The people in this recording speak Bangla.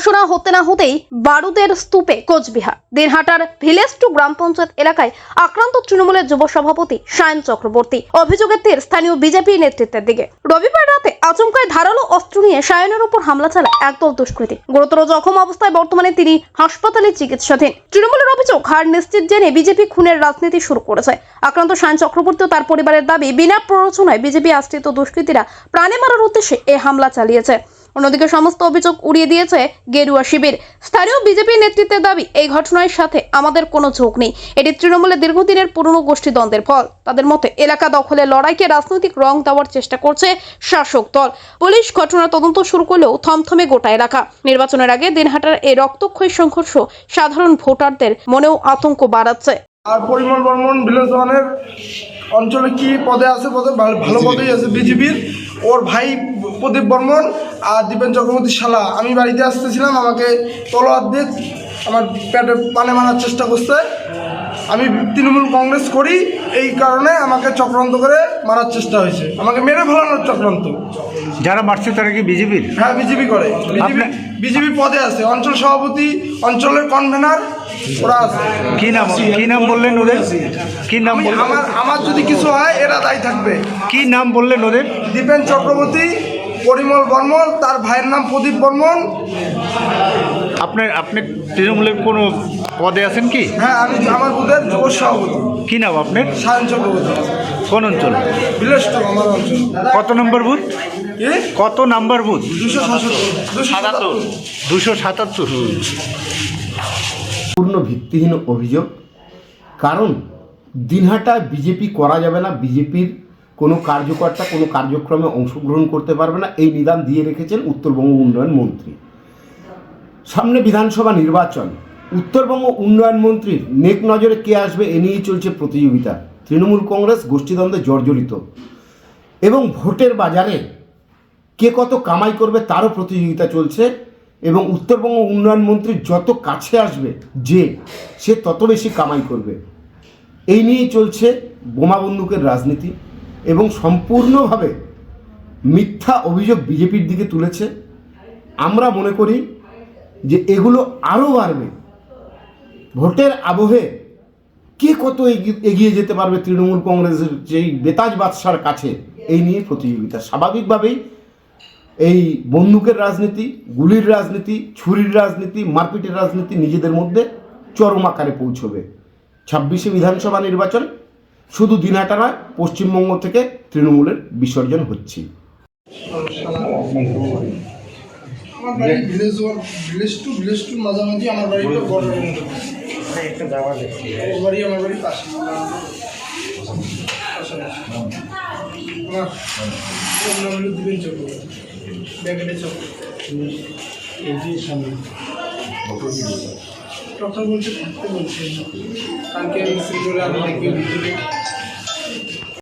ঘোষণা হতে না হতেই বারুদের স্তূপে কোচবিহার। দিনহাটার ভিলেজ টু গ্রাম পঞ্চায়েত এলাকায় আক্রান্ত তৃণমূলের যুব সভাপতি সায়ন চক্রবর্তী। অভিযোগের তীর স্থানীয় বিজেপি নেতৃত্বের দিকে। রবিবার রাতে আচমকায় ধারালো অস্ত্র নিয়ে সায়নের উপর হামলা চালায় একদল দুষ্কৃতী। গুরুতর জখম অবস্থায় বর্তমানে তিনি হাসপাতালে চিকিৎসাধীন। তৃণমূলের অভিযোগ, হার নিশ্চিত জেনে বিজেপি খুনের রাজনীতি শুরু করেছে। আক্রান্ত সায়ন চক্রবর্তী ও তার পরিবারের দাবি, বিনা প্ররোচনায় বিজেপি আশ্রিত দুষ্কৃতীরা প্রাণে মারার উদ্দেশ্যে এই হামলা চালিয়েছে। অন্যদিকে সমস্ত অভিযোগ উড়িয়ে দিয়েছে গেরুয়া শিবির। স্থানীয় বিজেপি নেতৃত্বের দাবি, এই ঘটনার সাথে আমাদের কোনো ঝোঁক নেই। এটি তৃণমূলের দীর্ঘদিনের পুরনো গোষ্ঠীদ্বন্দ্বের ফল। তাদের মতে এলাকা দখলের লড়াইকে রাজনৈতিক রং দেওয়ার চেষ্টা করছে শাসক দল। পুলিশ ঘটনার তদন্ত শুরু করলেও থমথমে গোটা এলাকা। নির্বাচনের আগে দিনহাটার এই রক্তক্ষয়ী সংঘর্ষ সাধারণ ভোটারদের মনেও আতঙ্ক বাড়াচ্ছে। আর পরিমল বর্মন ভিলেজ ওয়ানের অঞ্চলে কি পদে আছে? ভালো পদেই আছে বিজেপির। ওর ভাই প্রদীপ বর্মন আর দীপেন চক্রবর্তীর শালা। আমি বাড়িতে আসতেছিলাম, আমাকে তলোয়ার দিয়ে আমার পেটে পানে মারার চেষ্টা করছে। আমি তৃণমূল কংগ্রেস করি, এই কারণে আমাকে চক্রান্ত করে মারার চেষ্টা হয়েছে, আমাকে মেরে ফেলানোর চক্রান্ত। যারা মারছে তারা কি বিজেপির? হ্যাঁ, বিজেপি করে। বিজেপি পদে আছে, অঞ্চল সভাপতি, অঞ্চলের কনভেনার ওরা আছে। কি নাম বললেন ওদের? কি নাম বললেন? আমার যদি কিছু হয় এরা দায়ী থাকবে। কি নাম বললেন ওদের? দীপেন চক্রবর্তী, পরিমল বর্মন, তার ভাইয়ের নাম প্রদীপ বর্মন। আপনি তৃণমূলের কোনো পদে আছেন কি? হ্যাঁ, আমি আমার বুথের যুব সভাপতি। কি নাম আপনার? সায়ন চক্রবর্তী। কোন অঞ্চল? ভিলেজ টু আমার অঞ্চল। কত নম্বর বুথ? কত নাম্বার বুথ? 277। পূর্ণ ভিত্তিহীন অভিযোগ। কারণ দিনহাটা বিজেপি করা যাবে না, বিজেপির কোনো কার্যকর্তা কোনো কার্যক্রমে অংশগ্রহণ করতে পারবে না, এই নিদান দিয়ে রেখেছেন উত্তরবঙ্গ উন্নয়ন মন্ত্রী। সামনে বিধানসভা নির্বাচন, উত্তরবঙ্গ উন্নয়ন মন্ত্রীর নেক নজরে কে আসবে এ নিয়েই চলছে প্রতিযোগিতা। তৃণমূল কংগ্রেস গোষ্ঠীদ্বন্দ্বে জর্জরিত এবং ভোটের বাজারে কে কত কামাই করবে তারও প্রতিযোগিতা চলছে। এবং উত্তরবঙ্গ উন্নয়ন মন্ত্রী যত কাছে আসবে সে তত বেশি কামাই করবে, এই নিয়েই চলছে বোমা বন্দুকের রাজনীতি। এবং সম্পূর্ণভাবে মিথ্যা অভিযোগ বিজেপির দিকে তুলেছে। আমরা মনে করি যে এগুলো আরও বাড়বে। ভোটের আবহে কে কত এগিয়ে যেতে পারবে তৃণমূল কংগ্রেসের যেই বেতাজ বাদশার কাছে, এই নিয়ে প্রতিযোগিতা। স্বাভাবিকভাবেই এই বন্দুকের রাজনীতি, গুলির রাজনীতি, ছুরির রাজনীতি, মারপিটের রাজনীতি নিজেদের মধ্যে চরম আকারে পৌঁছবে। 26শে বিধানসভা নির্বাচন শুধু দিনহাটা নয়, পশ্চিমবঙ্গ থেকে তৃণমূলের বিসর্জন হচ্ছে। আমার বাড়ি ভিলেজ টু মাঝামাঝি। আমার বাড়ি একটা যাওয়া দেখছি, ওর বাড়ি আমার বাড়ির পাশে। আমার নাম হলো দীপেন চক্রবর্তী, ব্যাকেটে চক্রবর্তী সামনে। ডক্টর বলছে থাকতে বলছে, কালকে আমি সিজোরে আমি দেখি